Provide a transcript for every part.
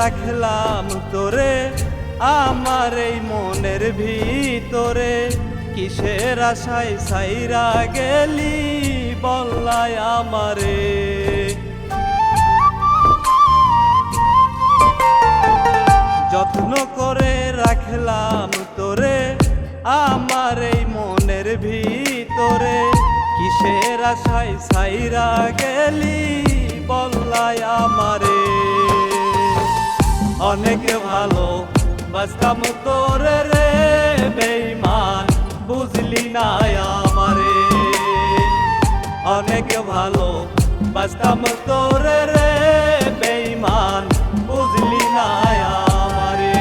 রাখলাম তোরে আমার এই মনের ভিতরে, কিসের আশায় সাইরা গেলি বললাই আমারে। যত্ন করে রাখলাম তোরে আমার এই মনের ভিতরে, কিসের আশায় সাইরা গেলি বললাই আমারে। অনেক ভালো বাসতাম তোরে রে বেঈমান, বুঝলি না আমারে। অনেক ভালো বাসতাম তোরে রে বেঈমান, বুঝলি না আমারে।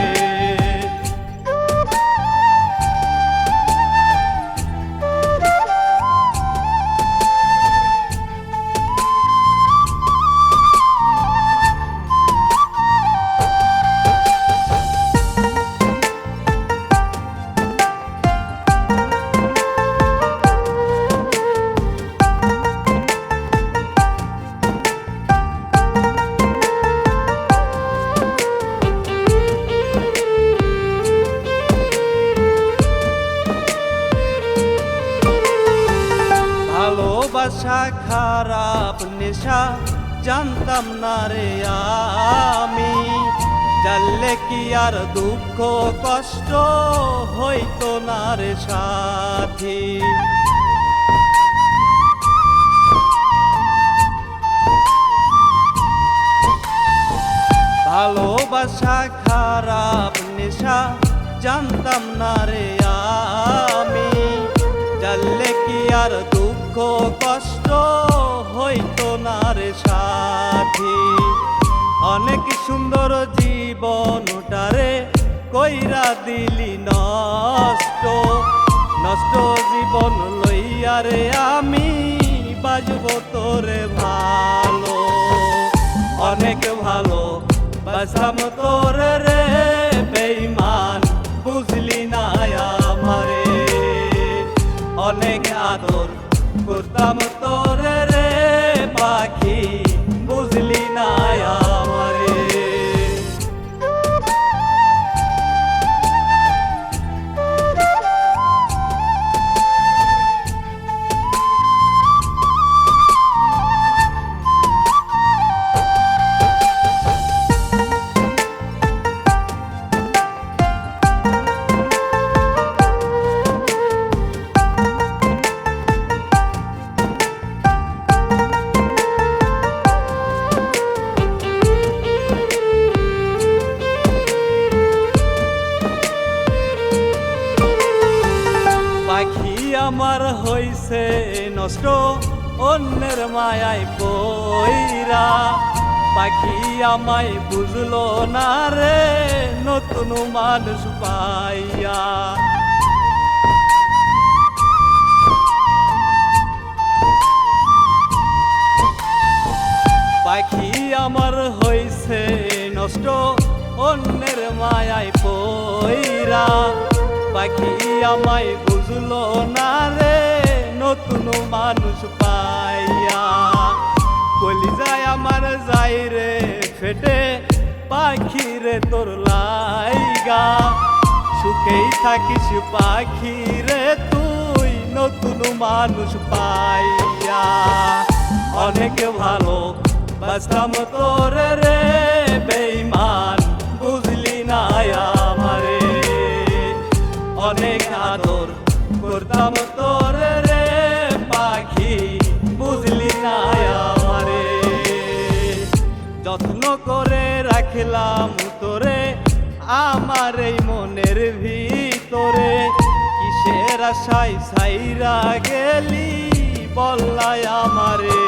ভালোবাসা খারাপ নেশা জানতাম না রে আমি, জানলে কি আর দুঃখ কষ্ট হইতো না রে সাথী। ভালোবাসা খারাপ নেশা জানতাম না রে আমি, জানলে কি আর দুঃখ কষ্ট হইতো না রে সাথী। অনেক সুন্দর জীবনটারে কইরা দিলি নষ্ট, নষ্ট জীবন লইয়া রে আমি বাজব তোরে ভালো। অনেক ভালো বাসতাম তোরে রে বেঈমান, বুঝলি না আমারে। অনেক আদর করতাম তোরে রে পাখি, বুঝলি না আমারে। পাখি আমার হইছে নষ্ট অন্যের মায়ায় পইরা, পাখি আমায় বুঝলো না রে নতুন মানুষ পাইয়া। পাখি আমার হইছে নষ্ট অন্যের মায়ায় পইরা, পাখি আমায় বুঝলো না রে নতুন মানুষ পাইয়া। কলিজায় আমার যাই রে ফেটে পাখি রে তোর লাইগা, সুখেই থাকিস পাখি রে তুই নতুন মানুষ পাইয়া। অনেক ভালো বাসতাম তোরে রে বেঈমান, বুঝলি না আমারে। অনেক আদর করতাম তোরে রে পাখি, বুঝলি না আমারে। যত্ন করে রাখলাম তোরে আমার এই মনের ভিতরে, কিসের আশায় সাইরা গেলি বললাই আমারে।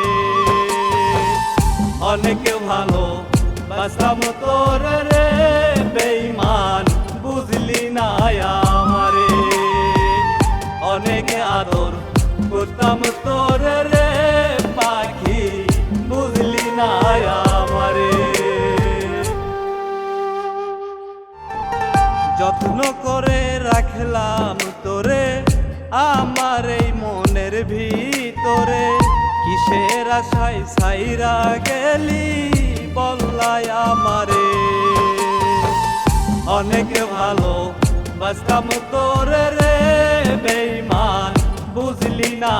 অনেক ভালো বাসতাম তোরে রে বেঈমান, বুঝলি না আমারে। অনেক আদর করতাম তোরে রে পাখি, বুঝলি না আমারে। যত্ন করে রাখলাম তোরে আমার এই মনের ভিতরে, কিসের আশায় সাইরা গেলি বললাই আমারে। অনেক ভালো বাসতাম তোরে রে বেঈমান বুঝলি না